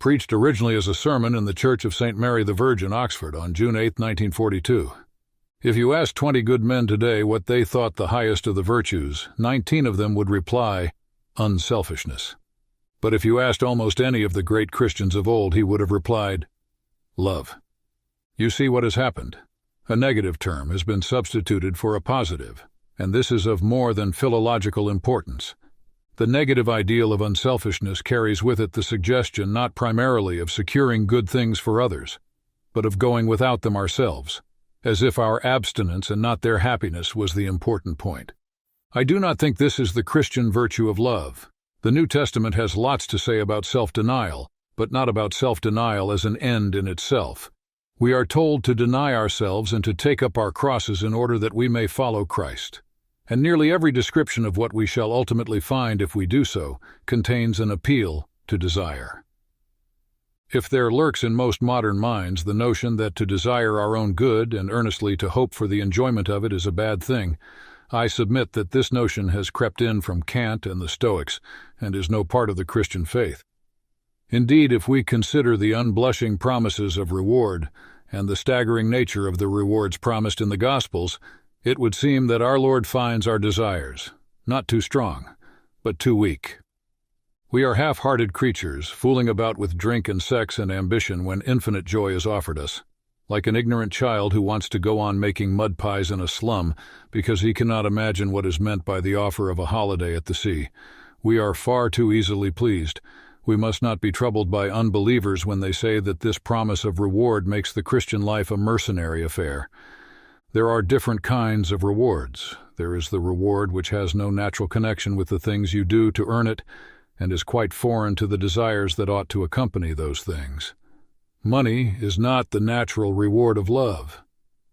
preached originally as a sermon in the Church of St. Mary the Virgin, Oxford, on June 8, 1942. If you asked 20 good men today what they thought the highest of the virtues, 19 of them would reply, unselfishness. But if you asked almost any of the great Christians of old, he would have replied, love. You see what has happened. A negative term has been substituted for a positive, and this is of more than philological importance. The negative ideal of unselfishness carries with it the suggestion not primarily of securing good things for others, but of going without them ourselves, as if our abstinence and not their happiness was the important point. I do not think this is the Christian virtue of love. The New Testament has lots to say about self-denial, but not about self-denial as an end in itself. We are told to deny ourselves and to take up our crosses in order that we may follow Christ. And nearly every description of what we shall ultimately find if we do so contains an appeal to desire. If there lurks in most modern minds the notion that to desire our own good and earnestly to hope for the enjoyment of it is a bad thing, I submit that this notion has crept in from Kant and the Stoics and is no part of the Christian faith. Indeed, if we consider the unblushing promises of reward and the staggering nature of the rewards promised in the Gospels, it would seem that our Lord finds our desires not too strong, but too weak. We are half-hearted creatures, fooling about with drink and sex and ambition when infinite joy is offered us, like an ignorant child who wants to go on making mud pies in a slum because he cannot imagine what is meant by the offer of a holiday at the sea. We are far too easily pleased. We must not be troubled by unbelievers when they say that this promise of reward makes the Christian life a mercenary affair. There are different kinds of rewards. There is the reward which has no natural connection with the things you do to earn it, and is quite foreign to the desires that ought to accompany those things. Money is not the natural reward of love.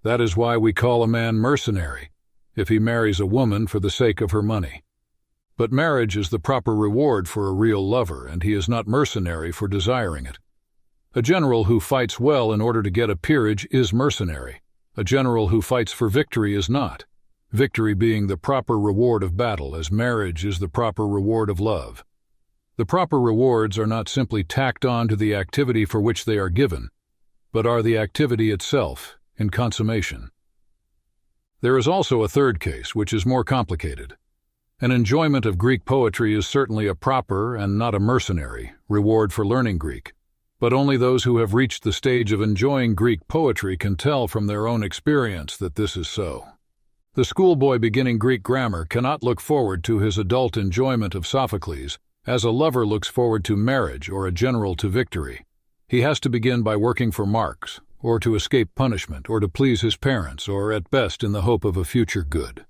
That is why we call a man mercenary, if he marries a woman for the sake of her money. But marriage is the proper reward for a real lover, and he is not mercenary for desiring it. A general who fights well in order to get a peerage is mercenary. A general who fights for victory is not, victory being the proper reward of battle, as marriage is the proper reward of love. The proper rewards are not simply tacked on to the activity for which they are given, but are the activity itself in consummation. There is also a third case, which is more complicated. An enjoyment of Greek poetry is certainly a proper, and not a mercenary, reward for learning Greek. But only those who have reached the stage of enjoying Greek poetry can tell from their own experience that this is so. The schoolboy beginning Greek grammar cannot look forward to his adult enjoyment of Sophocles as a lover looks forward to marriage or a general to victory. He has to begin by working for marks, or to escape punishment, or to please his parents, or at best in the hope of a future good,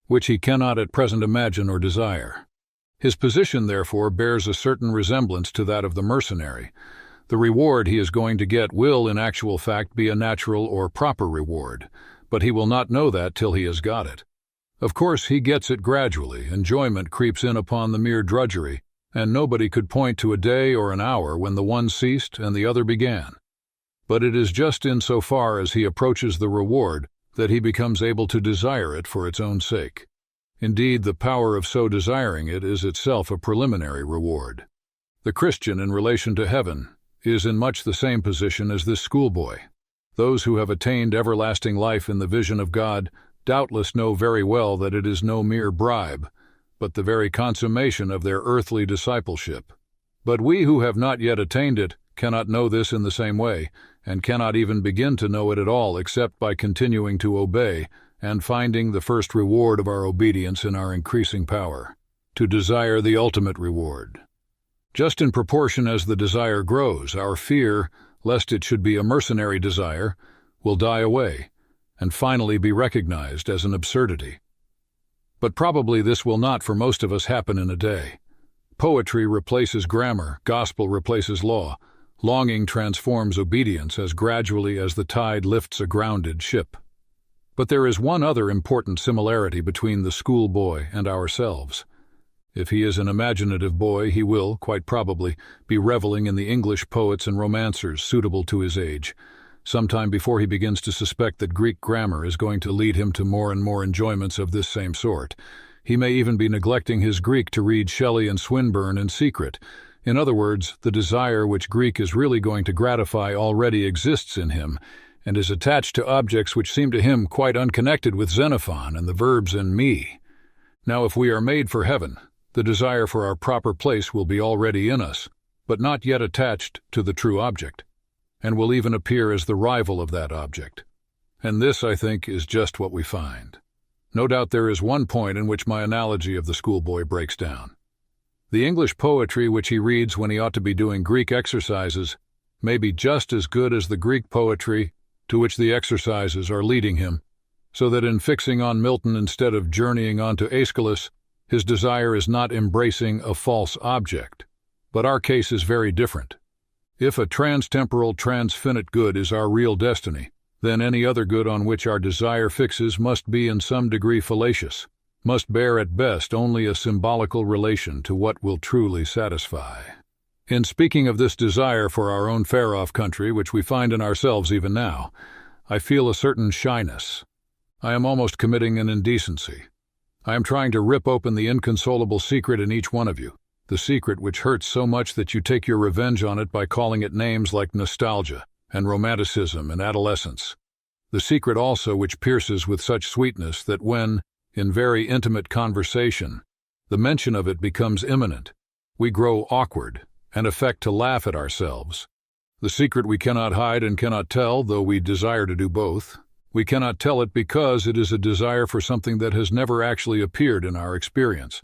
which he cannot at present imagine or desire. His position, therefore, bears a certain resemblance to that of the mercenary. The reward he is going to get will, in actual fact, be a natural or proper reward, but he will not know that till he has got it. Of course, he gets it gradually. Enjoyment creeps in upon the mere drudgery, and nobody could point to a day or an hour when the one ceased and the other began. But it is just in so far as he approaches the reward that he becomes able to desire it for its own sake. Indeed, the power of so desiring it is itself a preliminary reward. The Christian, in relation to heaven, is in much the same position as this schoolboy. Those who have attained everlasting life in the vision of God doubtless know very well that it is no mere bribe, but the very consummation of their earthly discipleship. But we who have not yet attained it cannot know this in the same way, and cannot even begin to know it at all except by continuing to obey and finding the first reward of our obedience in our increasing power, to desire the ultimate reward. Just in proportion as the desire grows, our fear, lest it should be a mercenary desire, will die away, and finally be recognized as an absurdity. But probably this will not for most of us happen in a day. Poetry replaces grammar, gospel replaces law, longing transforms obedience as gradually as the tide lifts a grounded ship. But there is one other important similarity between the schoolboy and ourselves. If he is an imaginative boy, he will, quite probably, be reveling in the English poets and romancers suitable to his age, sometime before he begins to suspect that Greek grammar is going to lead him to more and more enjoyments of this same sort. He may even be neglecting his Greek to read Shelley and Swinburne in secret, In other words, the desire which Greek is really going to gratify already exists in him, and is attached to objects which seem to him quite unconnected with Xenophon and the verbs in me. Now, if we are made for heaven, the desire for our proper place will be already in us, but not yet attached to the true object, and will even appear as the rival of that object. And this, I think, is just what we find. No doubt there is one point in which my analogy of the schoolboy breaks down. The English poetry which he reads when he ought to be doing Greek exercises may be just as good as the Greek poetry to which the exercises are leading him, so that in fixing on Milton instead of journeying on to Aeschylus, his desire is not embracing a false object. But our case is very different. If a transtemporal, transfinite good is our real destiny, then any other good on which our desire fixes must be in some degree fallacious, must bear at best only a symbolical relation to what will truly satisfy. In speaking of this desire for our own far-off country, which we find in ourselves even now, I feel a certain shyness. I am almost committing an indecency. I am trying to rip open the inconsolable secret in each one of you, the secret which hurts so much that you take your revenge on it by calling it names like nostalgia and romanticism and adolescence. The secret also which pierces with such sweetness that when, in very intimate conversation, the mention of it becomes imminent, we grow awkward and affect to laugh at ourselves. The secret we cannot hide and cannot tell, though we desire to do both. We cannot tell it because it is a desire for something that has never actually appeared in our experience.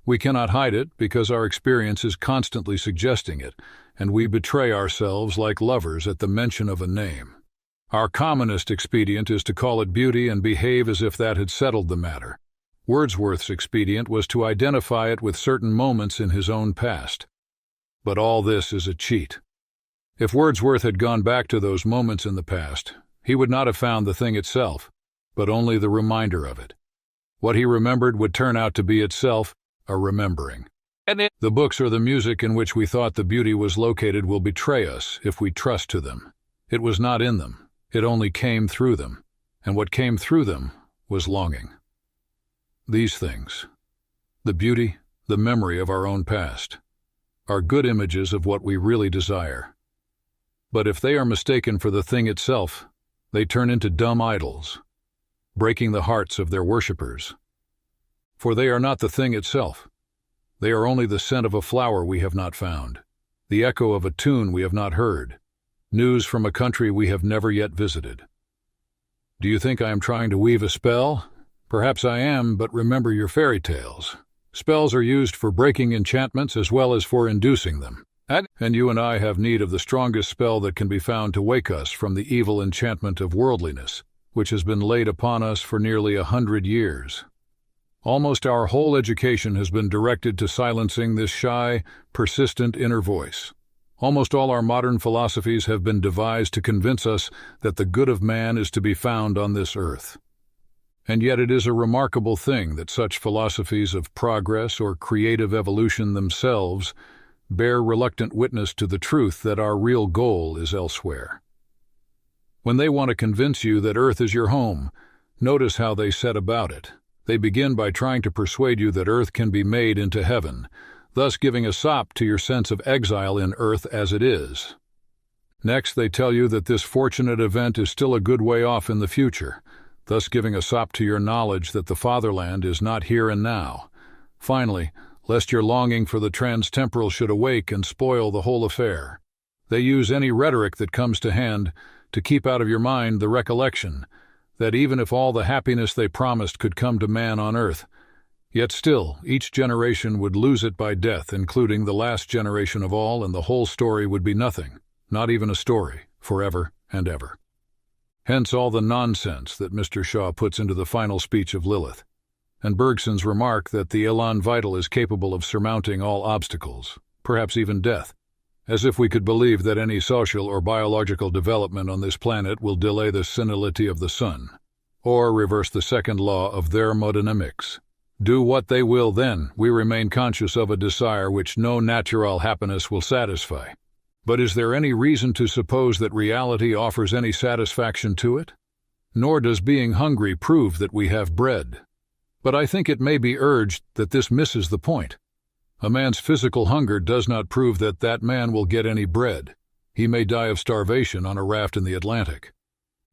We cannot hide it because our experience is constantly suggesting it, and we betray ourselves like lovers at the mention of a name. Our commonest expedient is to call it beauty and behave as if that had settled the matter. Wordsworth's expedient was to identify it with certain moments in his own past. But all this is a cheat. If Wordsworth had gone back to those moments in the past, he would not have found the thing itself, but only the reminder of it. What he remembered would turn out to be itself a remembering. The books or the music in which we thought the beauty was located will betray us if we trust to them. It was not in them. It only came through them, and what came through them was longing. These things, the beauty, the memory of our own past, are good images of what we really desire. But if they are mistaken for the thing itself, they turn into dumb idols, breaking the hearts of their worshippers. For they are not the thing itself. They are only the scent of a flower we have not found, the echo of a tune we have not heard, news from a country we have never yet visited. Do you think I am trying to weave a spell? Perhaps I am, but remember your fairy tales. Spells are used for breaking enchantments as well as for inducing them. And you and I have need of the strongest spell that can be found to wake us from the evil enchantment of worldliness, which has been laid upon us for nearly 100 years. Almost our whole education has been directed to silencing this shy, persistent inner voice. Almost all our modern philosophies have been devised to convince us that the good of man is to be found on this earth. And yet it is a remarkable thing that such philosophies of progress or creative evolution themselves bear reluctant witness to the truth that our real goal is elsewhere. When they want to convince you that earth is your home, notice how they set about it. They begin by trying to persuade you that earth can be made into heaven, thus giving a sop to your sense of exile in earth as it is. Next, they tell you that this fortunate event is still a good way off in the future, thus giving a sop to your knowledge that the fatherland is not here and now. Finally, lest your longing for the trans-temporal should awake and spoil the whole affair, they use any rhetoric that comes to hand to keep out of your mind the recollection that even if all the happiness they promised could come to man on earth, yet still each generation would lose it by death, including the last generation of all, and the whole story would be nothing, not even a story, forever and ever. Hence all the nonsense that Mr. Shaw puts into the final speech of Lilith, and Bergson's remark that the elan vital is capable of surmounting all obstacles, perhaps even death, as if we could believe that any social or biological development on this planet will delay the senility of the sun, or reverse the second law of thermodynamics. Do what they will then, we remain conscious of a desire which no natural happiness will satisfy. But is there any reason to suppose that reality offers any satisfaction to it? Nor does being hungry prove that we have bread. But I think it may be urged that this misses the point. A man's physical hunger does not prove that that man will get any bread. He may die of starvation on a raft in the Atlantic.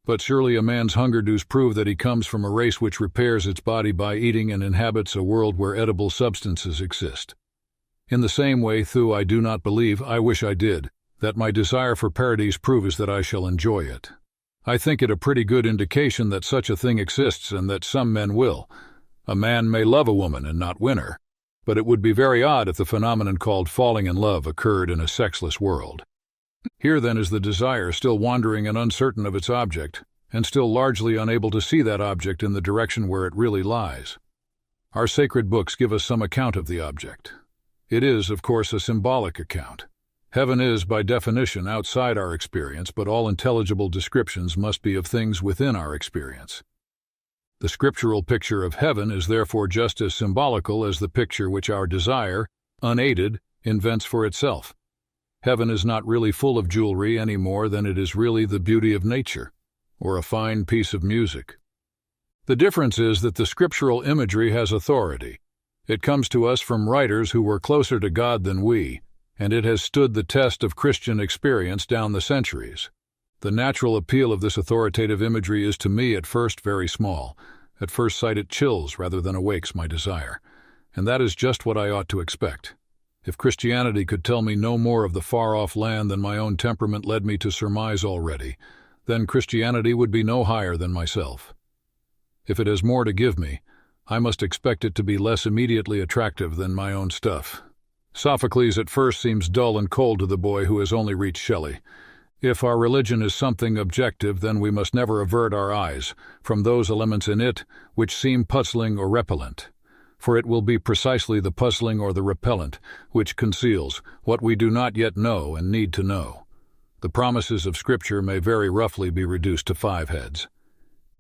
But surely a man's hunger does prove that he comes from a race which repairs its body by eating and inhabits a world where edible substances exist. In the same way, though I do not believe, I wish I did, that my desire for paradise proves that I shall enjoy it. I think it a pretty good indication that such a thing exists and that some men will. A man may love a woman and not win her, but it would be very odd if the phenomenon called falling in love occurred in a sexless world. Here then is the desire still wandering and uncertain of its object, and still largely unable to see that object in the direction where it really lies. Our sacred books give us some account of the object. It is, of course, a symbolic account. Heaven is, by definition, outside our experience, but all intelligible descriptions must be of things within our experience. The scriptural picture of heaven is therefore just as symbolical as the picture which our desire, unaided, invents for itself. Heaven is not really full of jewelry any more than it is really the beauty of nature, or a fine piece of music. The difference is that the scriptural imagery has authority. It comes to us from writers who were closer to God than we, and it has stood the test of Christian experience down the centuries. The natural appeal of this authoritative imagery is to me at first very small. At first sight it chills rather than awakes my desire, and that is just what I ought to expect. If Christianity could tell me no more of the far-off land than my own temperament led me to surmise already, then Christianity would be no higher than myself. If it has more to give me, I must expect it to be less immediately attractive than my own stuff. Sophocles at first seems dull and cold to the boy who has only reached Shelley. If our religion is something objective, then we must never avert our eyes from those elements in it which seem puzzling or repellent, for it will be precisely the puzzling or the repellent which conceals what we do not yet know and need to know. The promises of Scripture may very roughly be reduced to 5 heads.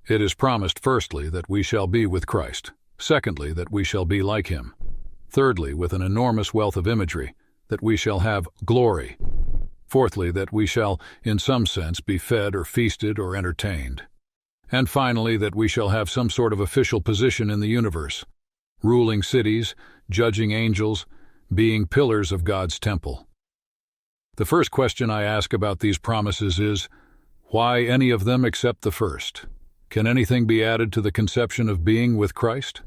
It is promised, firstly, that we shall be with Christ; secondly, that we shall be like him; thirdly, with an enormous wealth of imagery, that we shall have glory; fourthly, that we shall, in some sense, be fed or feasted or entertained; and finally, that we shall have some sort of official position in the universe, ruling cities, judging angels, being pillars of God's temple. The first question I ask about these promises is, why any of them except the first? Can anything be added to the conception of being with Christ?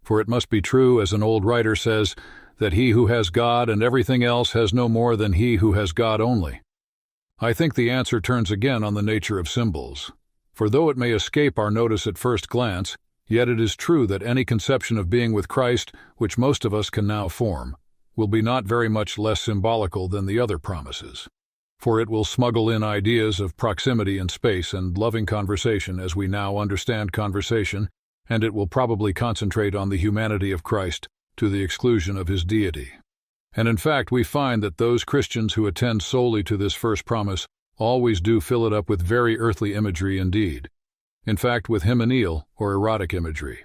For it must be true, as an old writer says, that he who has God and everything else has no more than he who has God only. I think the answer turns again on the nature of symbols. For though it may escape our notice at first glance, yet it is true that any conception of being with Christ, which most of us can now form, will be not very much less symbolical than the other promises. For it will smuggle in ideas of proximity in space and loving conversation as we now understand conversation, and it will probably concentrate on the humanity of Christ to the exclusion of his deity. And in fact, we find that those Christians who attend solely to this first promise always do fill it up with very earthly imagery indeed. In fact, with hymeneal or erotic imagery.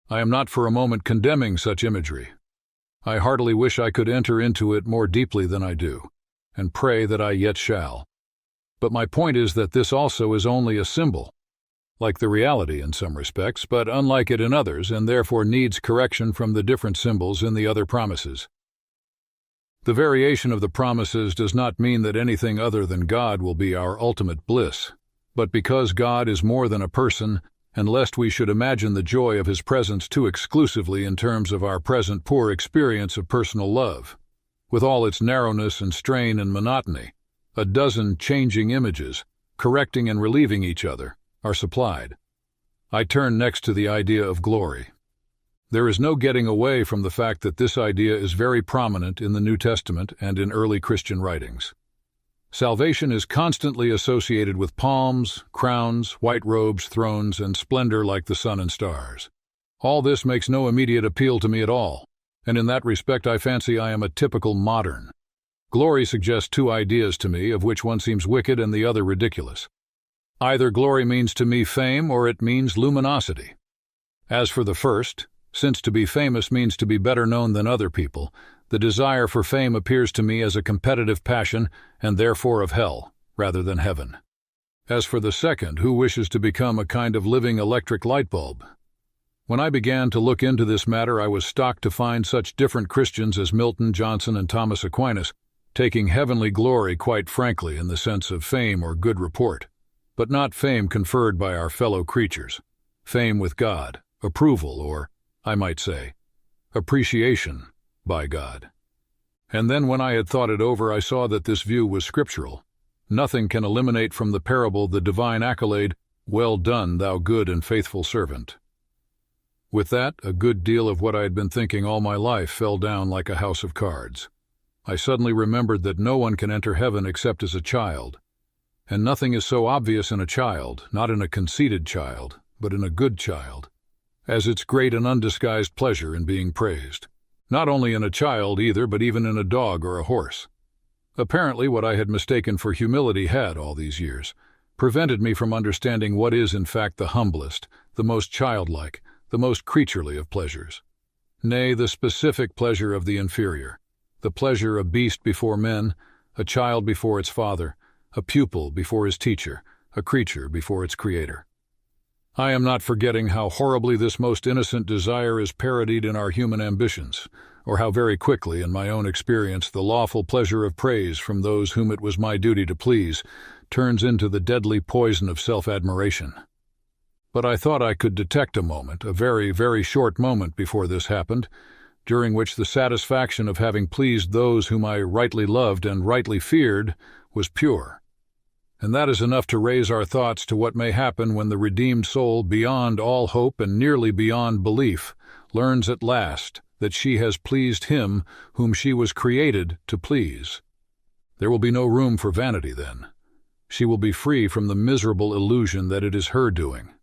I am not for a moment condemning such imagery. I heartily wish I could enter into it more deeply than I do, and pray that I yet shall. But my point is that this also is only a symbol, like the reality in some respects, but unlike it in others, and therefore needs correction from the different symbols in the other promises. The variation of the promises does not mean that anything other than God will be our ultimate bliss, but because God is more than a person, and lest we should imagine the joy of his presence too exclusively in terms of our present poor experience of personal love, with all its narrowness and strain and monotony, a dozen changing images, correcting and relieving each other, are supplied. I turn next to the idea of glory. There is no getting away from the fact that this idea is very prominent in the New Testament and in early Christian writings. Salvation is constantly associated with palms, crowns, white robes, thrones, and splendor like the sun and stars. All this makes no immediate appeal to me at all, and in that respect I fancy I am a typical modern. Glory suggests 2 ideas to me, of which one seems wicked and the other ridiculous. Either glory means to me fame or it means luminosity. As for the first, since to be famous means to be better known than other people, the desire for fame appears to me as a competitive passion and therefore of hell, rather than heaven. As for the second, who wishes to become a kind of living electric light bulb? When I began to look into this matter, I was shocked to find such different Christians as Milton, Johnson, and Thomas Aquinas, taking heavenly glory quite frankly in the sense of fame or good report, but not fame conferred by our fellow creatures, fame with God, approval, or, I might say, appreciation by God. And then when I had thought it over, I saw that this view was scriptural. Nothing can eliminate from the parable the divine accolade, "Well done, thou good and faithful servant." With that, a good deal of what I had been thinking all my life fell down like a house of cards. I suddenly remembered that no one can enter heaven except as a child. And nothing is so obvious in a child, not in a conceited child, but in a good child, as its great and undisguised pleasure in being praised. Not only in a child either, but even in a dog or a horse. Apparently what I had mistaken for humility had, all these years, prevented me from understanding what is in fact the humblest, the most childlike, the most creaturely of pleasures. Nay, the specific pleasure of the inferior, the pleasure a beast before men, a child before its father, a pupil before his teacher, a creature before its creator. I am not forgetting how horribly this most innocent desire is parodied in our human ambitions, or how very quickly, in my own experience, the lawful pleasure of praise from those whom it was my duty to please turns into the deadly poison of self-admiration. But I thought I could detect a moment, a very, very short moment before this happened, during which the satisfaction of having pleased those whom I rightly loved and rightly feared was pure. And that is enough to raise our thoughts to what may happen when the redeemed soul, beyond all hope and nearly beyond belief, learns at last that she has pleased him whom she was created to please. There will be no room for vanity then. She will be free from the miserable illusion that it is her doing.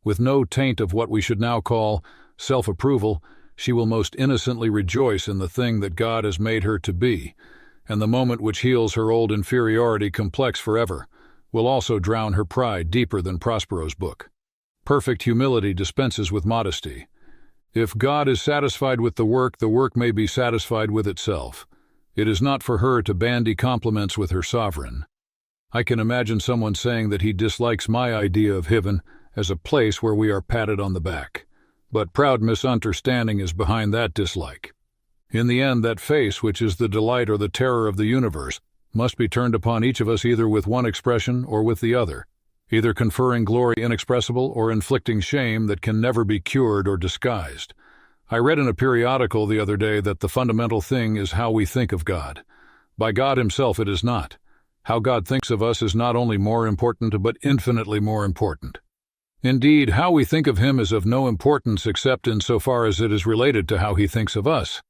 With no taint of what we should now call self-approval, she will most innocently rejoice in the thing that God has made her to be, and the moment which heals her old inferiority complex forever will also drown her pride deeper than Prospero's book. Perfect humility dispenses with modesty. If God is satisfied with the work may be satisfied with itself. It is not for her to bandy compliments with her sovereign. I can imagine someone saying that he dislikes my idea of heaven as a place where we are patted on the back. But proud misunderstanding is behind that dislike. In the end, that face, which is the delight or the terror of the universe, must be turned upon each of us either with one expression or with the other, either conferring glory inexpressible or inflicting shame that can never be cured or disguised. I read in a periodical the other day that the fundamental thing is how we think of God. By God himself it is not. How God thinks of us is not only more important, but infinitely more important. Indeed, how we think of him is of no importance except in so far as it is related to how he thinks of us.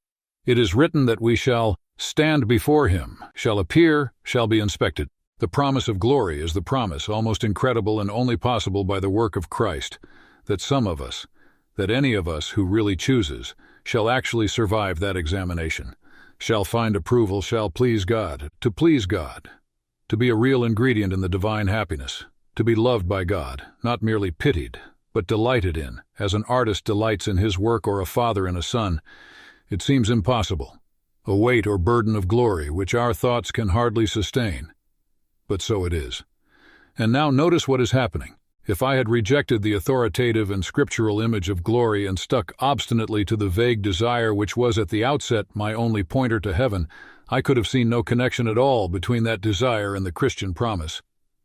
It is written that we shall stand before him, shall appear, shall be inspected. The promise of glory is the promise, almost incredible and only possible by the work of Christ, that some of us, that any of us who really chooses, shall actually survive that examination, shall find approval, shall please God, to be a real ingredient in the divine happiness, to be loved by God, not merely pitied, but delighted in, as an artist delights in his work or a father in a son. It seems impossible, a weight or burden of glory which our thoughts can hardly sustain. But so it is. And now notice what is happening. If I had rejected the authoritative and scriptural image of glory and stuck obstinately to the vague desire which was at the outset my only pointer to heaven, I could have seen no connection at all between that desire and the Christian promise.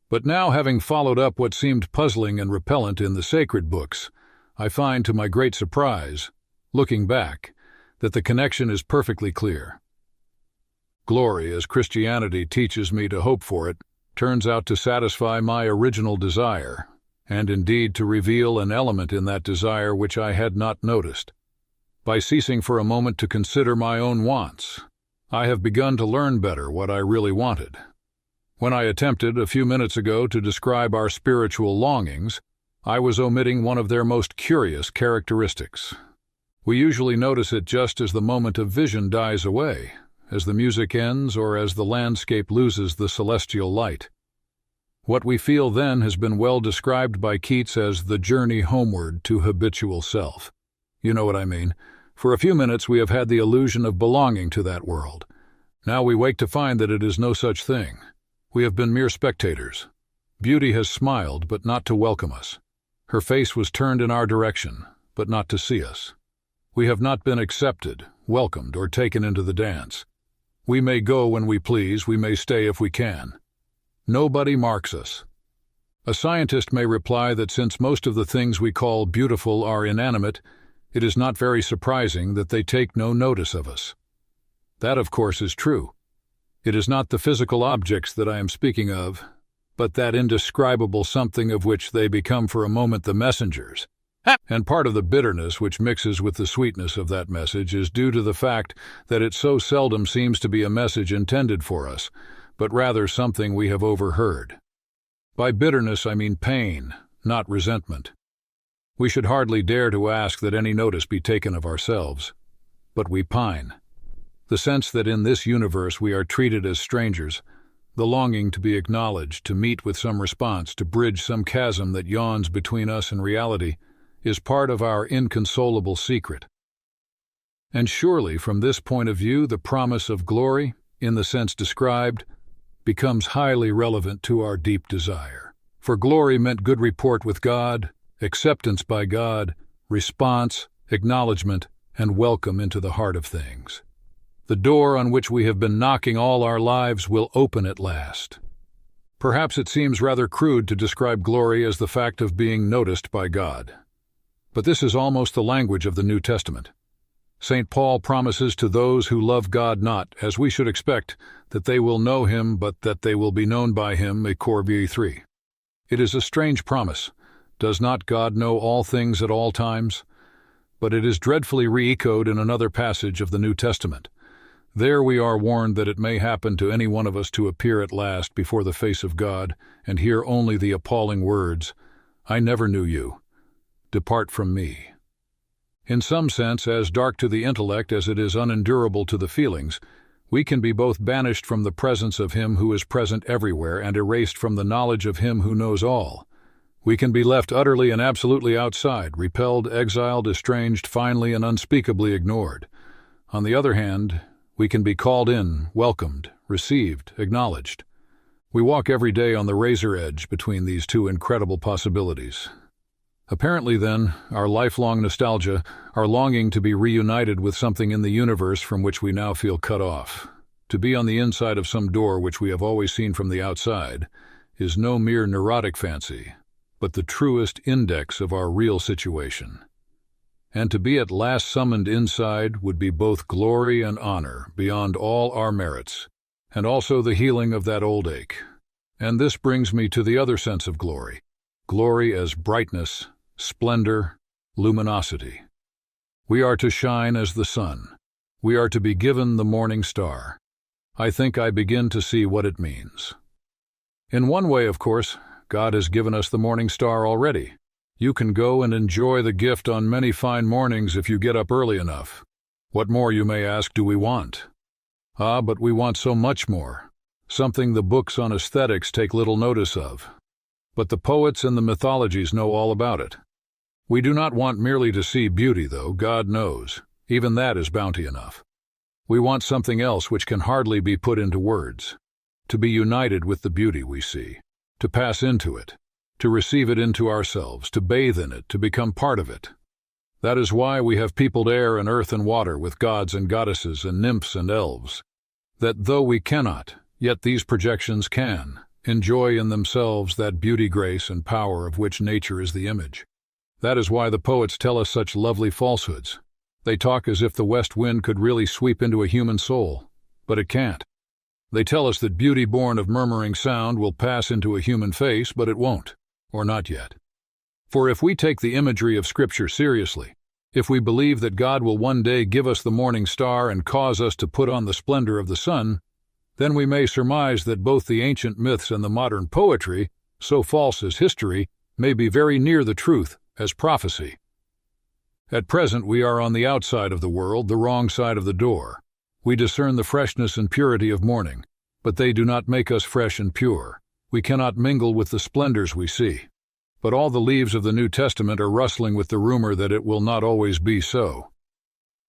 But now, having followed up what seemed puzzling and repellent in the sacred books, I find, to my great surprise, looking back, that the connection is perfectly clear. Glory, as Christianity teaches me to hope for it, turns out to satisfy my original desire, and indeed to reveal an element in that desire which I had not noticed. By ceasing for a moment to consider my own wants, I have begun to learn better what I really wanted. When I attempted, a few minutes ago, to describe our spiritual longings, I was omitting one of their most curious characteristics. We usually notice it just as the moment of vision dies away, as the music ends, or as the landscape loses the celestial light. What we feel then has been well described by Keats as the journey homeward to habitual self. You know what I mean. For a few minutes we have had the illusion of belonging to that world. Now we wake to find that it is no such thing. We have been mere spectators. Beauty has smiled, but not to welcome us. Her face was turned in our direction, but not to see us. We have not been accepted, welcomed, or taken into the dance. We may go when we please, we may stay if we can. Nobody marks us. A scientist may reply that since most of the things we call beautiful are inanimate, it is not very surprising that they take no notice of us. That, of course, is true. It is not the physical objects that I am speaking of, but that indescribable something of which they become for a moment the messengers. And part of the bitterness which mixes with the sweetness of that message is due to the fact that it so seldom seems to be a message intended for us, but rather something we have overheard. By bitterness I mean pain, not resentment. We should hardly dare to ask that any notice be taken of ourselves, but we pine. The sense that in this universe we are treated as strangers, the longing to be acknowledged, to meet with some response, to bridge some chasm that yawns between us and reality, is part of our inconsolable secret. And surely, from this point of view, the promise of glory, in the sense described, becomes highly relevant to our deep desire. For glory meant good report with God, acceptance by God, response, acknowledgement, and welcome into the heart of things. The door on which we have been knocking all our lives will open at last. Perhaps it seems rather crude to describe glory as the fact of being noticed by God. But this is almost the language of the New Testament. St. Paul promises to those who love God not, as we should expect, that they will know him, but that they will be known by him, a Corinthians 3. It is a strange promise. Does not God know all things at all times? But it is dreadfully re-echoed in another passage of the New Testament. There we are warned that it may happen to any one of us to appear at last before the face of God and hear only the appalling words, "I never knew you. Depart from me." In some sense, as dark to the intellect as it is unendurable to the feelings, we can be both banished from the presence of him who is present everywhere and erased from the knowledge of him who knows all. We can be left utterly and absolutely outside, repelled, exiled, estranged, finally and unspeakably ignored. On the other hand, we can be called in, welcomed, received, acknowledged. We walk every day on the razor edge between these two incredible possibilities. Apparently, then, our lifelong nostalgia, our longing to be reunited with something in the universe from which we now feel cut off, to be on the inside of some door which we have always seen from the outside, is no mere neurotic fancy, but the truest index of our real situation. And to be at last summoned inside would be both glory and honor beyond all our merits, and also the healing of that old ache. And this brings me to the other sense of glory, glory as brightness, splendor, luminosity. We are to shine as the sun. We are to be given the morning star. I think I begin to see what it means. In one way, of course, God has given us the morning star already. You can go and enjoy the gift on many fine mornings if you get up early enough. What more, you may ask, do we want? Ah, but we want so much more, something the books on aesthetics take little notice of. But the poets and the mythologies know all about it. We do not want merely to see beauty, though, God knows. Even that is bounty enough. We want something else which can hardly be put into words. To be united with the beauty we see, to pass into it, to receive it into ourselves, to bathe in it, to become part of it. That is why we have peopled air and earth and water with gods and goddesses and nymphs and elves. That though we cannot, yet these projections can, enjoy in themselves that beauty, grace, and power of which nature is the image. That is why the poets tell us such lovely falsehoods. They talk as if the west wind could really sweep into a human soul, but it can't. They tell us that beauty born of murmuring sound will pass into a human face, but it won't, or not yet. For if we take the imagery of Scripture seriously, if we believe that God will one day give us the morning star and cause us to put on the splendor of the sun, then we may surmise that both the ancient myths and the modern poetry, so false as history, may be very near the truth as prophecy. At present we are on the outside of the world, the wrong side of the door. We discern the freshness and purity of morning, but they do not make us fresh and pure. We cannot mingle with the splendors we see. But all the leaves of the New Testament are rustling with the rumor that it will not always be so.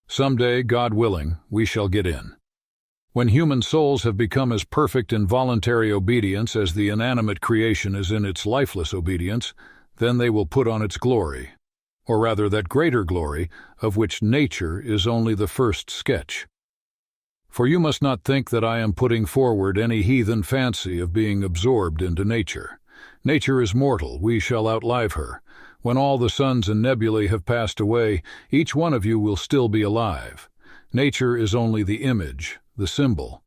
Someday, God willing, we shall get in. When human souls have become as perfect in voluntary obedience as the inanimate creation is in its lifeless obedience, then they will put on its glory. or rather that greater glory, of which nature is only the first sketch. For you must not think that I am putting forward any heathen fancy of being absorbed into nature. Nature is mortal, we shall outlive her. When all the suns and nebulae have passed away, each one of you will still be alive. Nature is only the image, the symbol.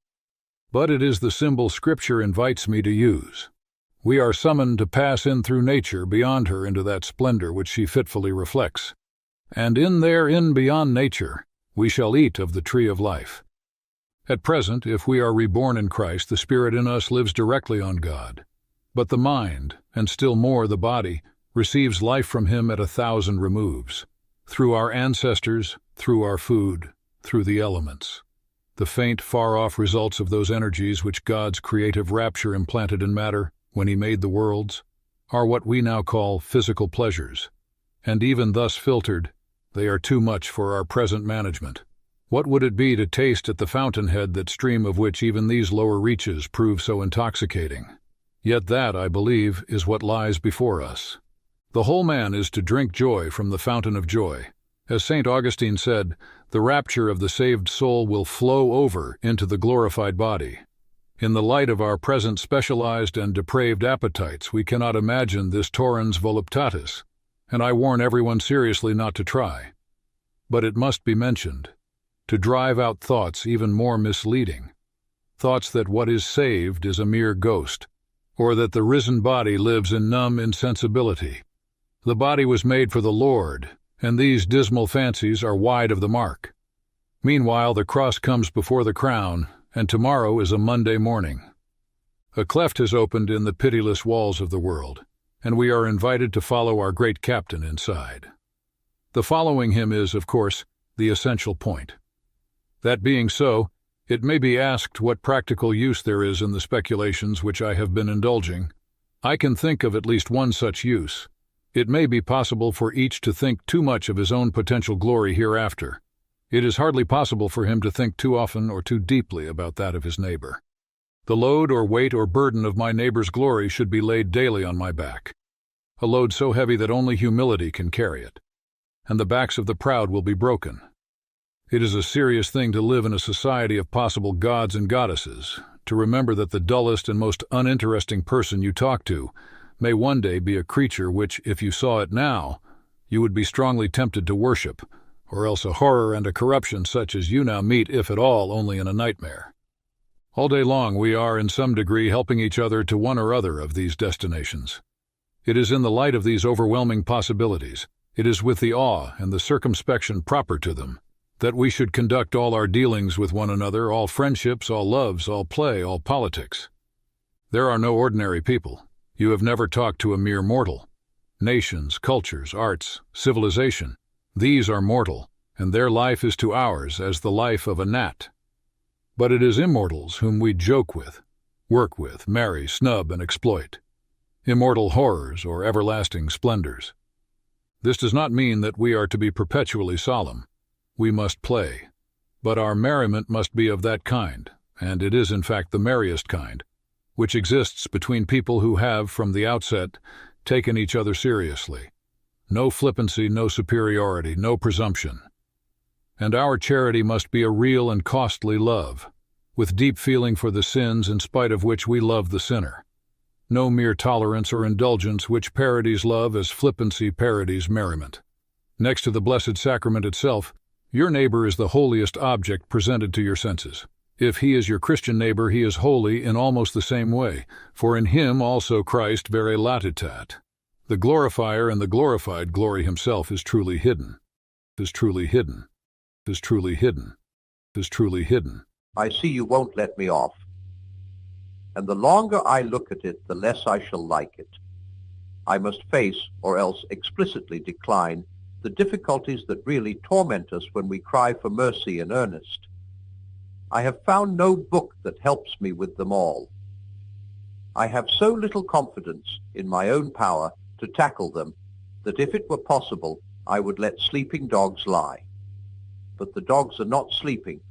But it is the symbol Scripture invites me to use. We are summoned to pass in through nature beyond her into that splendor which she fitfully reflects. And in beyond nature, we shall eat of the tree of life. At present, if we are reborn in Christ, the Spirit in us lives directly on God. But the mind, and still more the body, receives life from Him at 1,000 removes, through our ancestors, through our food, through the elements. The faint, far-off results of those energies which God's creative rapture implanted in matter when He made the worlds are what we now call physical pleasures, and even thus filtered, they are too much for our present management. What would it be to taste at the fountainhead that stream of which even these lower reaches prove so intoxicating? Yet that, I believe, is what lies before us. The whole man is to drink joy from the fountain of joy. As St. Augustine said, the rapture of the saved soul will flow over into the glorified body. In the light of our present specialized and depraved appetites, we cannot imagine this torrens voluptatis, and I warn everyone seriously not to try. But it must be mentioned, to drive out thoughts even more misleading, thoughts that what is saved is a mere ghost, or that the risen body lives in numb insensibility. The body was made for the Lord, and these dismal fancies are wide of the mark. Meanwhile, the cross comes before the crown, and tomorrow is a Monday morning. A cleft has opened in the pitiless walls of the world, and we are invited to follow our great captain inside. The following him is, of course, the essential point. That being so, it may be asked what practical use there is in the speculations which I have been indulging. I can think of at least one such use. It may be possible for each to think too much of his own potential glory hereafter. It is hardly possible for him to think too often or too deeply about that of his neighbor. The load or weight or burden of my neighbor's glory should be laid daily on my back, a load so heavy that only humility can carry it, and the backs of the proud will be broken. It is a serious thing to live in a society of possible gods and goddesses, to remember that the dullest and most uninteresting person you talk to may one day be a creature which, if you saw it now, you would be strongly tempted to worship, or else a horror and a corruption such as you now meet, if at all, only in a nightmare. All day long we are in some degree helping each other to one or other of these destinations. It is in the light of these overwhelming possibilities, it is with the awe and the circumspection proper to them, that we should conduct all our dealings with one another, all friendships, all loves, all play, all politics. There are no ordinary people. You have never talked to a mere mortal. Nations, cultures, arts, civilization, these are mortal, and their life is to ours as the life of a gnat. But it is immortals whom we joke with, work with, marry, snub, and exploit. Immortal horrors or everlasting splendors. This does not mean that we are to be perpetually solemn. We must play, but our merriment must be of that kind, and it is in fact the merriest kind, which exists between people who have, from the outset, taken each other seriously. No flippancy, no superiority, no presumption. And our charity must be a real and costly love, with deep feeling for the sins in spite of which we love the sinner. No mere tolerance or indulgence which parodies love as flippancy parodies merriment. Next to the Blessed Sacrament itself, your neighbor is the holiest object presented to your senses. If he is your Christian neighbor, he is holy in almost the same way, for in him also Christ vere latitat. The glorifier and the glorified glory himself is truly hidden, is truly hidden, is truly hidden, is truly hidden. I see you won't let me off. And the longer I look at it, the less I shall like it. I must face, or else explicitly decline, the difficulties that really torment us when we cry for mercy in earnest. I have found no book that helps me with them all. I have so little confidence in my own power to tackle them that if it were possible, I would let sleeping dogs lie. But the dogs are not sleeping.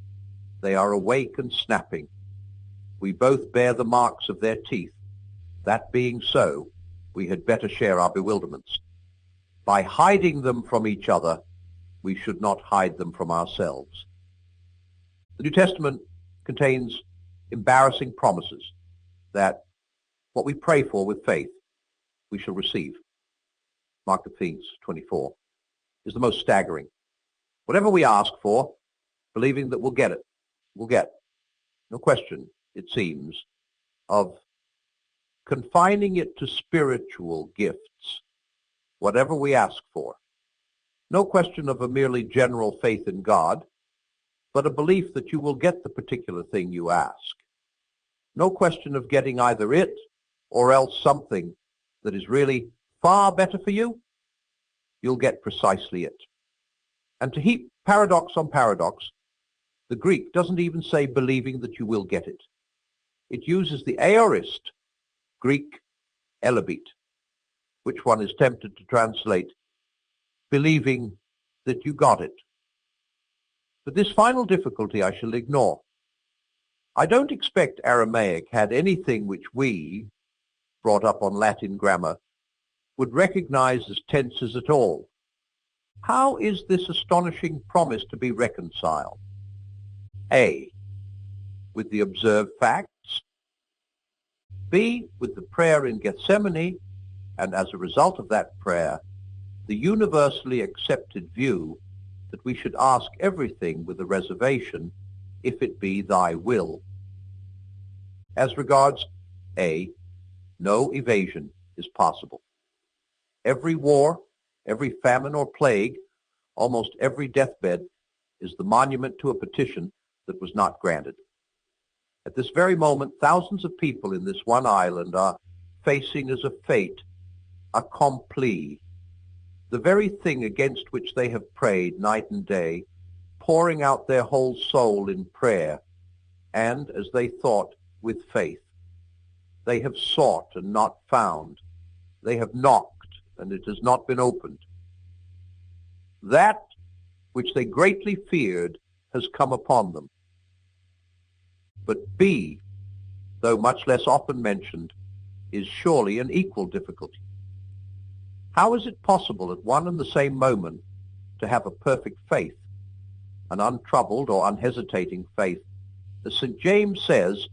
They are awake and snapping. We both bear the marks of their teeth. That being so, we had better share our bewilderments. by hiding them from each other, we should not hide them from ourselves. The New Testament contains embarrassing promises that what we pray for with faith, we shall receive. Mark the Feast 24 is the most staggering. Whatever we ask for, believing that we'll get it, we'll get. No question, it seems, of confining it to spiritual gifts, whatever we ask for. No question of a merely general faith in God, but a belief that you will get the particular thing you ask. No question of getting either it or else something that is really far better for you. You'll get precisely it. And to heap paradox on paradox, the Greek doesn't even say believing that you will get it. It uses the aorist Greek elebit, which one is tempted to translate believing that you got it. But this final difficulty I shall ignore. I don't expect Aramaic had anything which we, brought up on Latin grammar, would recognize as tenses at all. How is this astonishing promise to be reconciled? A, with the observed facts. B, with the prayer in Gethsemane, and as a result of that prayer, the universally accepted view that we should ask everything with a reservation, if it be thy will. As regards A, no evasion is possible. Every war, every famine or plague, almost every deathbed is the monument to a petition that was not granted. At this very moment, thousands of people in this one island are facing as a fate accompli, the very thing against which they have prayed night and day, pouring out their whole soul in prayer, and, as they thought, with faith. They have sought and not found. They have knocked, and it has not been opened. That which they greatly feared has come upon them. But B, though much less often mentioned, is surely an equal difficulty. How is it possible at one and the same moment to have a perfect faith, an untroubled or unhesitating faith, as St. James says,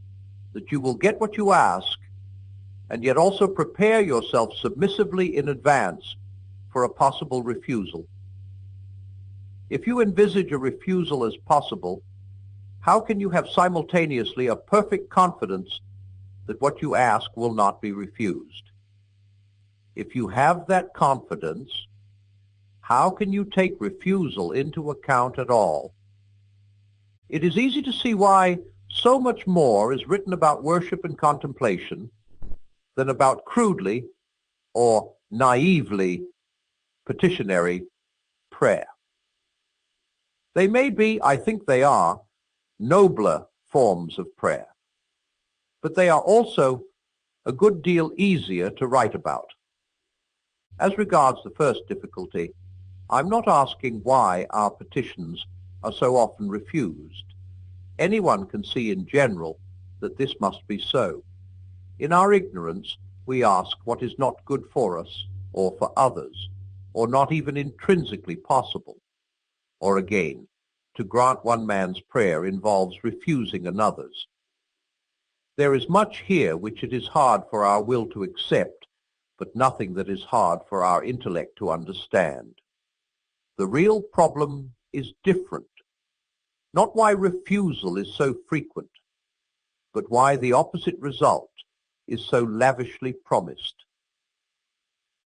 that you will get what you ask, and yet also prepare yourself submissively in advance for a possible refusal? If you envisage a refusal as possible, how can you have simultaneously a perfect confidence that what you ask will not be refused? If you have that confidence, how can you take refusal into account at all? It is easy to see why so much more is written about worship and contemplation than about crudely or naively petitionary prayer. They may be, I think they are, nobler forms of prayer, but they are also a good deal easier to write about. As regards the first difficulty, I'm not asking why our petitions are so often refused. Anyone can see in general that this must be so. In our ignorance, we ask what is not good for us or for others, or not even intrinsically possible. Or again, to grant one man's prayer involves refusing another's. There is much here which it is hard for our will to accept, but nothing that is hard for our intellect to understand. The real problem is different. Not why refusal is so frequent, but why the opposite result is so lavishly promised.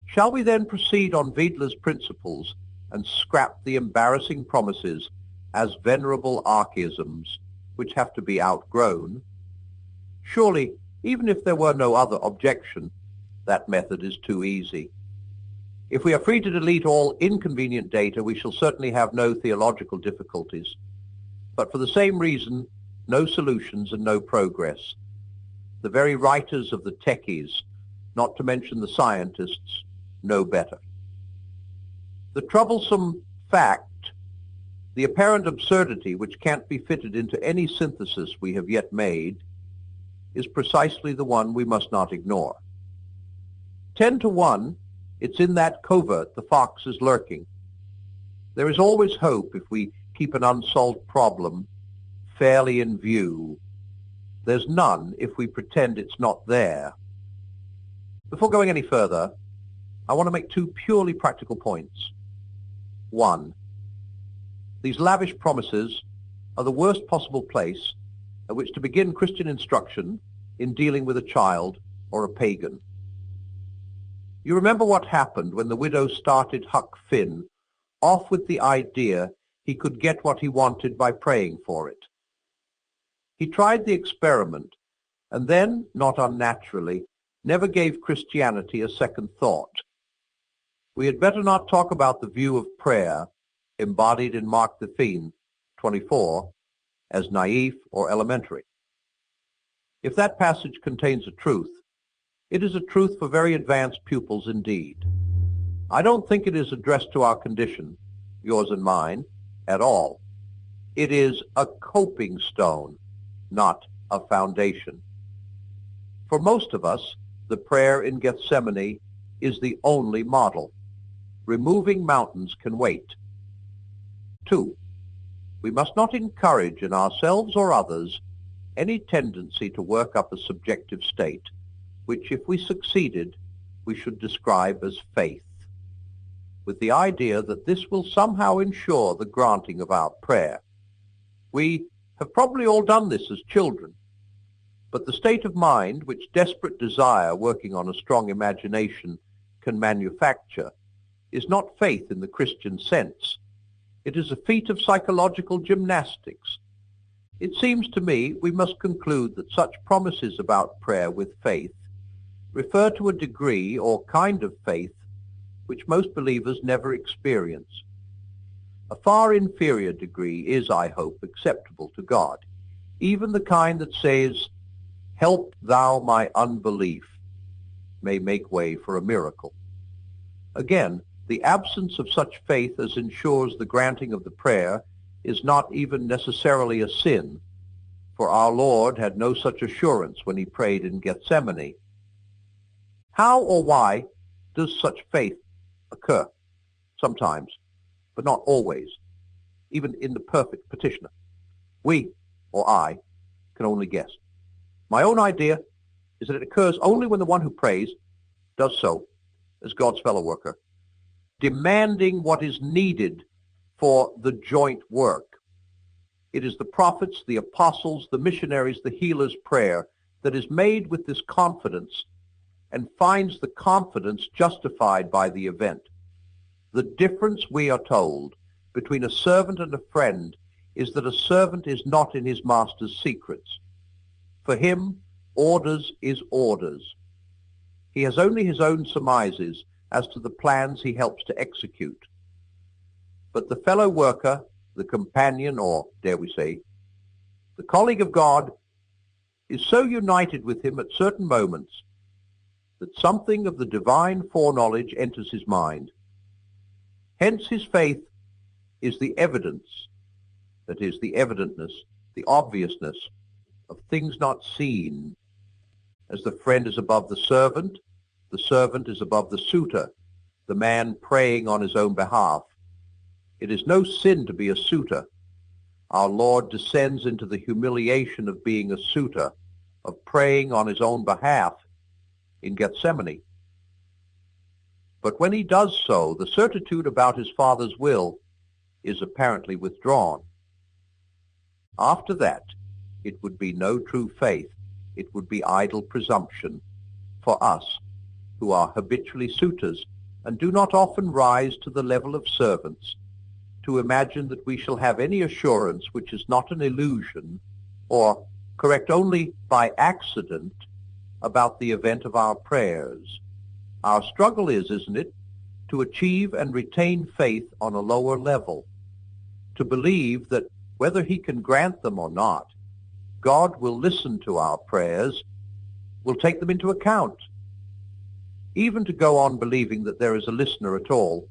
Shall we then proceed on Wiedler's principles and scrap the embarrassing promises as venerable archaisms which have to be outgrown? Surely, even if there were no other objection, that method is too easy. If we are free to delete all inconvenient data, we shall certainly have no theological difficulties, but for the same reason, no solutions and no progress. The very writers of the techies, not to mention the scientists, know better. The troublesome fact, the apparent absurdity which can't be fitted into any synthesis we have yet made, is precisely the one we must not ignore. 10 to 1, It's in that covert the fox is lurking. There is always hope if we keep an unsolved problem fairly in view. There's none if we pretend it's not there. Before going any further, I want to make two purely practical points. One, these lavish promises are the worst possible place at which to begin Christian instruction in dealing with a child or a pagan. You remember what happened when the widow started Huck Finn off with the idea he could get what he wanted by praying for it. He tried the experiment and then, not unnaturally, never gave Christianity a second thought. We had better not talk about the view of prayer embodied in Mark the Fiend 24 as naive or elementary. If that passage contains a truth, it is a truth for very advanced pupils indeed. I don't think it is addressed to our condition, yours and mine, at all. It is a coping stone, not a foundation. For most of us, the prayer in Gethsemane is the only model. Removing mountains can wait. 2, we must not encourage in ourselves or others any tendency to work up a subjective state, which if we succeeded, we should describe as faith, with the idea that this will somehow ensure the granting of our prayer. We have probably all done this as children, but the state of mind which desperate desire working on a strong imagination can manufacture is not faith in the Christian sense. It is a feat of psychological gymnastics. It seems to me we must conclude that such promises about prayer with faith refer to a degree or kind of faith which most believers never experience. A far inferior degree is, I hope, acceptable to God, even the kind that says, "Help thou my unbelief," may make way for a miracle. Again, the absence of such faith as ensures the granting of the prayer is not even necessarily a sin, for our Lord had no such assurance when he prayed in Gethsemane. How or why does such faith occur? Sometimes, but not always, even in the perfect petitioner. We, or I, can only guess. My own idea is that it occurs only when the one who prays does so as God's fellow worker, demanding what is needed for the joint work. It is the prophets, the apostles, the missionaries, the healers' prayer that is made with this confidence and finds the confidence justified by the event. The difference, we are told, between a servant and a friend is that a servant is not in his master's secrets. For him, orders is orders. He has only his own surmises as to the plans he helps to execute. But the fellow worker, the companion, or dare we say, the colleague of God, is so united with him at certain moments that something of the divine foreknowledge enters his mind. Hence his faith is the evidence, that is, the evidentness, the obviousness of things not seen. As the friend is above the servant is above the suitor, the man praying on his own behalf. It is no sin to be a suitor. Our Lord descends into the humiliation of being a suitor, of praying on his own behalf in Gethsemane. But when he does so, the certitude about his Father's will is apparently withdrawn. After that, it would be no true faith. It would be idle presumption for us, who are habitually suitors and do not often rise to the level of servants, to imagine that we shall have any assurance which is not an illusion, or correct only by accident, about the event of our prayers. Our struggle is, isn't it, to achieve and retain faith on a lower level, to believe that whether he can grant them or not, God will listen to our prayers, will take them into account. Even to go on believing that there is a listener at all,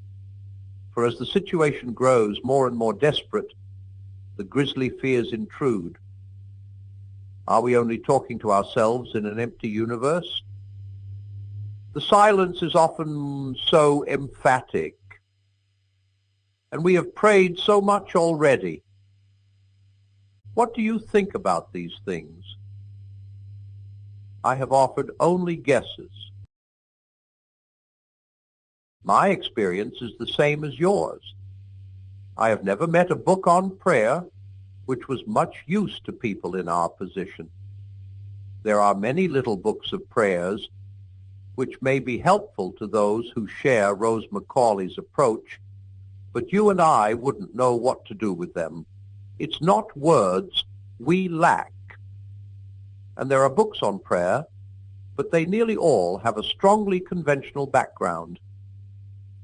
for as the situation grows more and more desperate, the grisly fears intrude. Are we only talking to ourselves in an empty universe? The silence is often so emphatic, and we have prayed so much already. What do you think about these things? I have offered only guesses. My experience is the same as yours. I have never met a book on prayer which was much use to people in our position. There are many little books of prayers which may be helpful to those who share Rose Macaulay's approach, but you and I wouldn't know what to do with them. It's not words we lack. And there are books on prayer, but they nearly all have a strongly conventional background.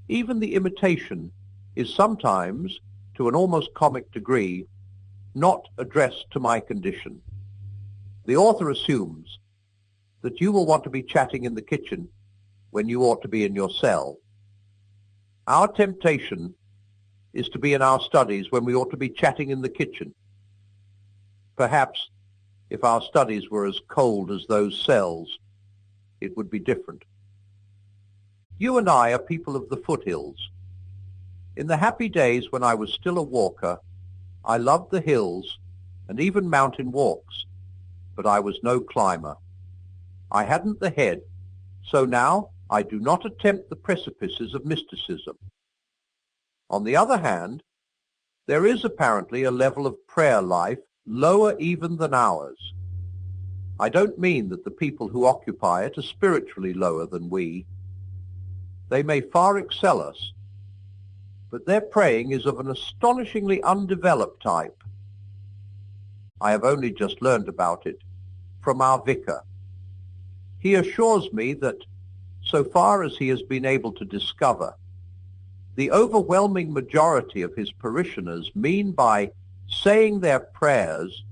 Even the imitation is sometimes, to an almost comic degree, not addressed to my condition. The author assumes that you will want to be chatting in the kitchen when you ought to be in your cell. Our temptation is to be in our studies when we ought to be chatting in the kitchen. Perhaps if our studies were as cold as those cells, it would be different. You and I are people of the foothills. In the happy days when I was still a walker, I loved the hills and even mountain walks, but I was no climber. I hadn't the head, so now I do not attempt the precipices of mysticism. On the other hand, there is apparently a level of prayer life lower even than ours. I don't mean that the people who occupy it are spiritually lower than we. They may far excel us, but their praying is of an astonishingly undeveloped type. I have only just learned about it from our vicar. He assures me that, so far as he has been able to discover, the overwhelming majority of his parishioners mean by saying their prayers,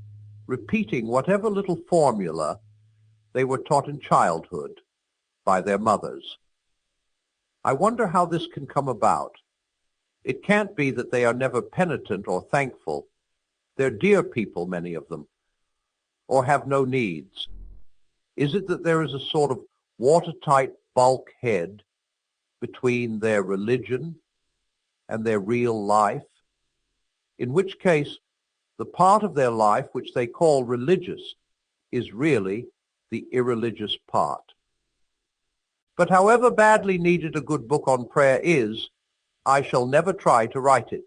repeating whatever little formula they were taught in childhood by their mothers. I wonder how this can come about. It can't be that they are never penitent or thankful. They're dear people, many of them, or have no needs. Is it that there is a sort of watertight bulkhead between their religion and their real life? In which case, the part of their life which they call religious is really the irreligious part. But however badly needed a good book on prayer is, I shall never try to write it.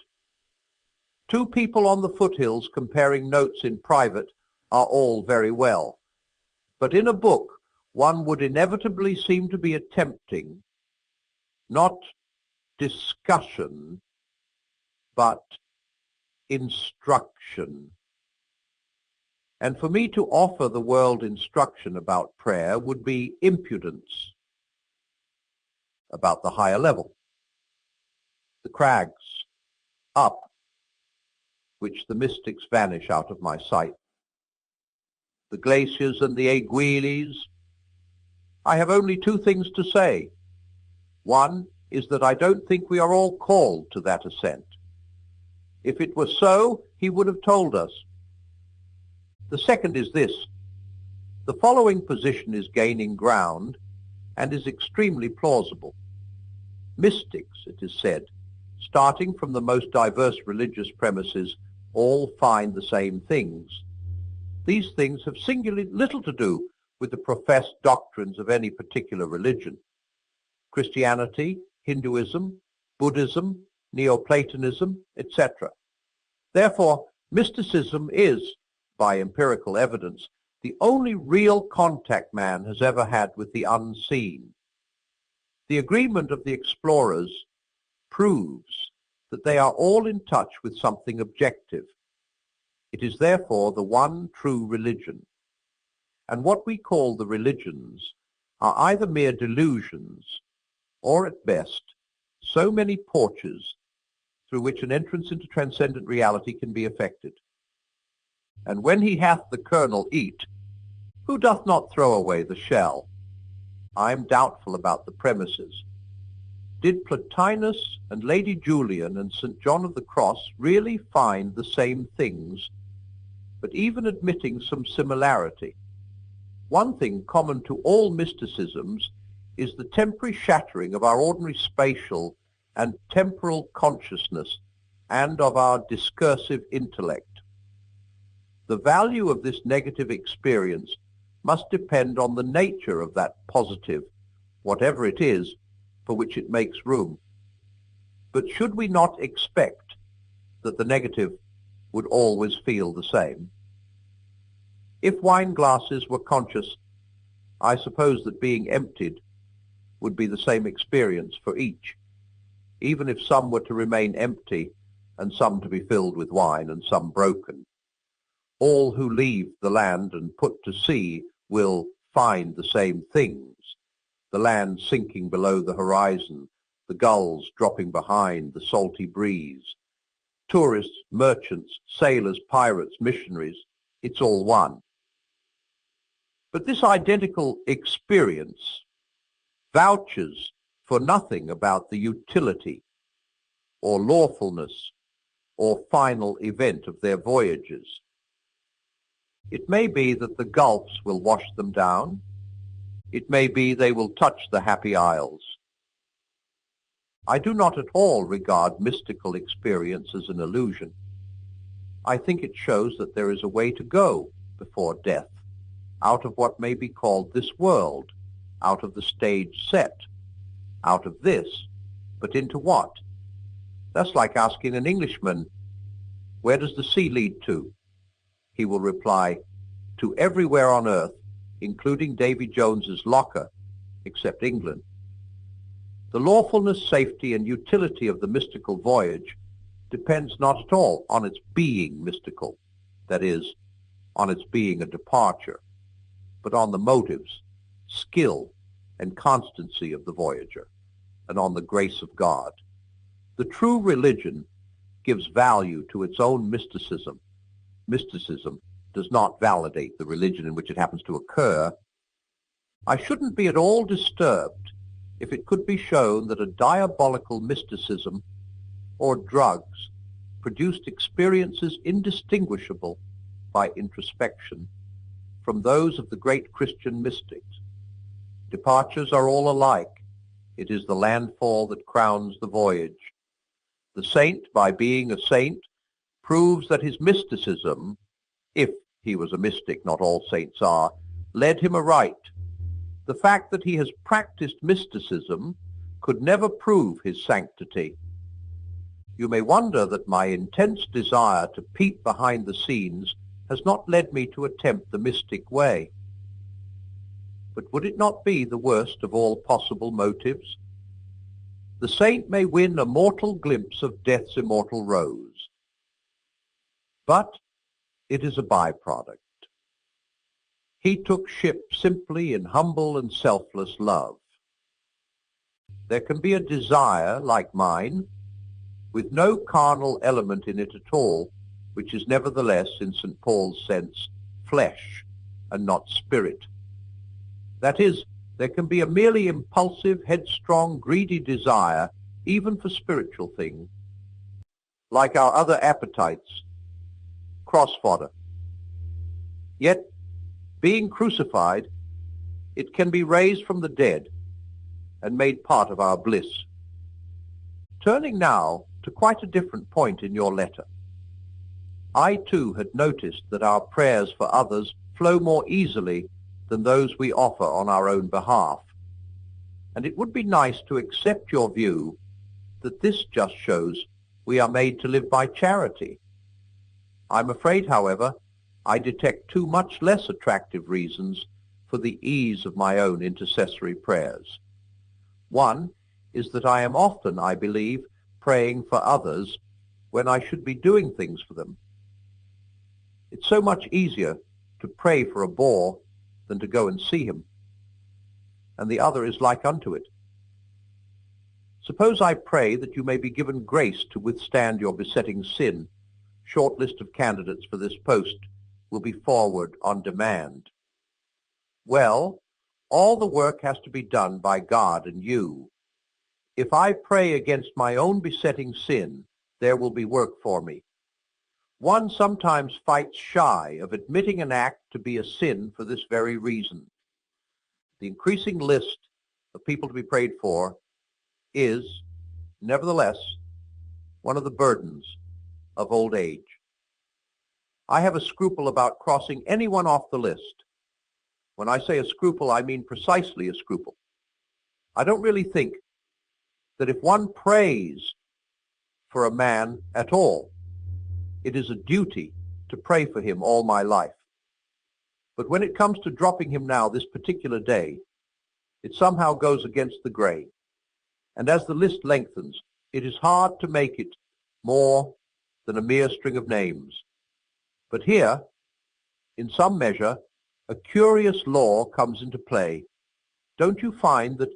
Two people on the foothills comparing notes in private are all very well. But in a book, one would inevitably seem to be attempting not discussion, but instruction. And for me to offer the world instruction about prayer would be impudence about the higher level, the crags up, which the mystics vanish out of my sight, the glaciers and the aiguilles. I have only two things to say. One is that I don't think we are all called to that ascent. If it were so, he would have told us. The second is this. The following position is gaining ground and is extremely plausible. Mystics, it is said, starting from the most diverse religious premises, all find the same things. These things have singularly little to do with the professed doctrines of any particular religion. Christianity, Hinduism, Buddhism, Neoplatonism, etc. Therefore, mysticism is, by empirical evidence, the only real contact man has ever had with the unseen. The agreement of the explorers proves that they are all in touch with something objective. It is therefore the one true religion. And what we call the religions are either mere delusions, or at best, so many porches through which an entrance into transcendent reality can be effected. And when he hath the kernel eat, who doth not throw away the shell? I am doubtful about the premises. Did Plotinus and Lady Julian and St. John of the Cross really find the same things? But even admitting some similarity, one thing common to all mysticisms is the temporary shattering of our ordinary spatial and temporal consciousness and of our discursive intellect. The value of this negative experience must depend on the nature of that positive, whatever it is, for which it makes room. But should we not expect that the negative would always feel the same? If wine glasses were conscious, I suppose that being emptied would be the same experience for each, even if some were to remain empty and some to be filled with wine and some broken. All who leave the land and put to sea will find the same things: the land sinking below the horizon, the gulls dropping behind the salty breeze. Tourists, merchants, sailors, pirates, missionaries, it's all one. But this identical experience vouches for nothing about the utility or lawfulness or final event of their voyages. It may be that the gulfs will wash them down. It may be they will touch the happy isles. I do not at all regard mystical experience as an illusion. I think it shows that there is a way to go before death, out of what may be called this world, out of the stage set, out of this, but into what? That's like asking an Englishman, where does the sea lead to? He will reply, to everywhere on earth, including Davy Jones's locker, except England. The lawfulness, safety, and utility of the mystical voyage depends not at all on its being mystical, that is, on its being a departure, but on the motives, skill, and constancy of the voyager, and on the grace of God. The true religion gives value to its own mysticism. Mysticism does not validate the religion in which it happens to occur. I shouldn't be at all disturbed if it could be shown that a diabolical mysticism or drugs produced experiences indistinguishable by introspection from those of the great Christian mystics. Departures are all alike. It is the landfall that crowns the voyage. The saint, by being a saint, proves that his mysticism, if he was a mystic, not all saints are, led him aright. The fact that he has practiced mysticism could never prove his sanctity. You may wonder that my intense desire to peep behind the scenes has not led me to attempt the mystic way. But would it not be the worst of all possible motives? The saint may win a mortal glimpse of death's immortal rose, but it is a byproduct. He took ship simply in humble and selfless love. There can be a desire like mine, with no carnal element in it at all, which is nevertheless, in St. Paul's sense, flesh and not spirit. That is, there can be a merely impulsive, headstrong, greedy desire, even for spiritual things, like our other appetites, cross-fodder. Yet, being crucified, it can be raised from the dead and made part of our bliss. Turning now to quite a different point in your letter, I too had noticed that our prayers for others flow more easily than those we offer on our own behalf, and it would be nice to accept your view that this just shows we are made to live by charity. I'm afraid, however, I detect two much less attractive reasons for the ease of my own intercessory prayers. One is that I am often, I believe, praying for others when I should be doing things for them. It's so much easier to pray for a bore than to go and see him. And the other is like unto it. Suppose I pray that you may be given grace to withstand your besetting sin. Short list of candidates for this post will be forward on demand. Well, all the work has to be done by God and you. If I pray against my own besetting sin, there will be work for me. One sometimes fights shy of admitting an act to be a sin for this very reason. The increasing list of people to be prayed for is, nevertheless, one of the burdens of old age. I have a scruple about crossing anyone off the list. When I say a scruple, I mean precisely a scruple. I don't really think that if one prays for a man at all, it is a duty to pray for him all my life. But when it comes to dropping him now this particular day, it somehow goes against the grain. And as the list lengthens, it is hard to make it more than a mere string of names. But here, in some measure, a curious law comes into play. Don't you find that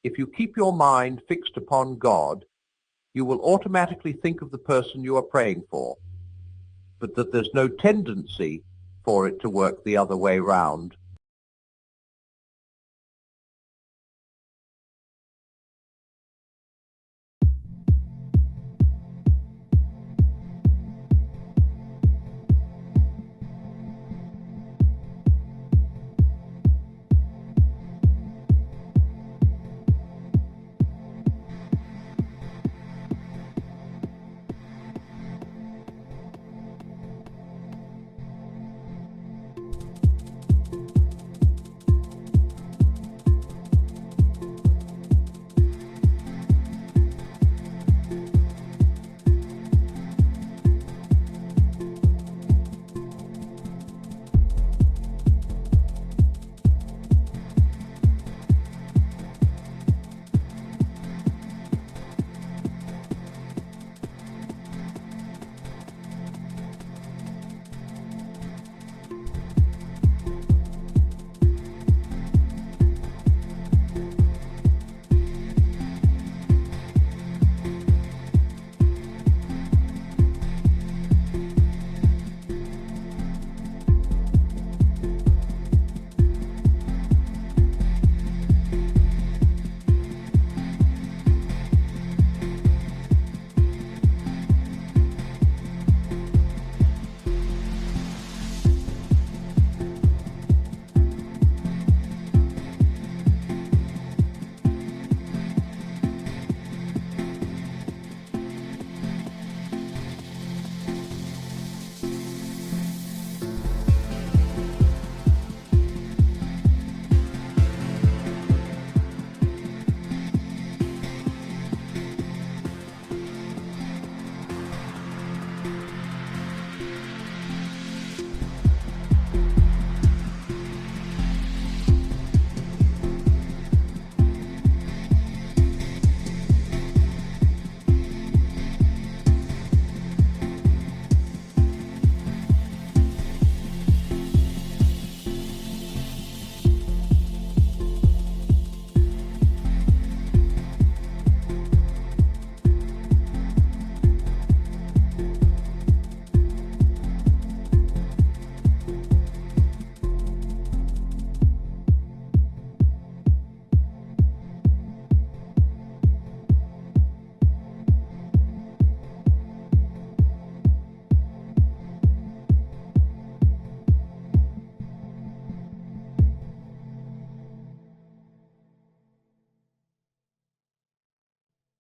if you keep your mind fixed upon God, you will automatically think of the person you are praying for, but that there's no tendency for it to work the other way round?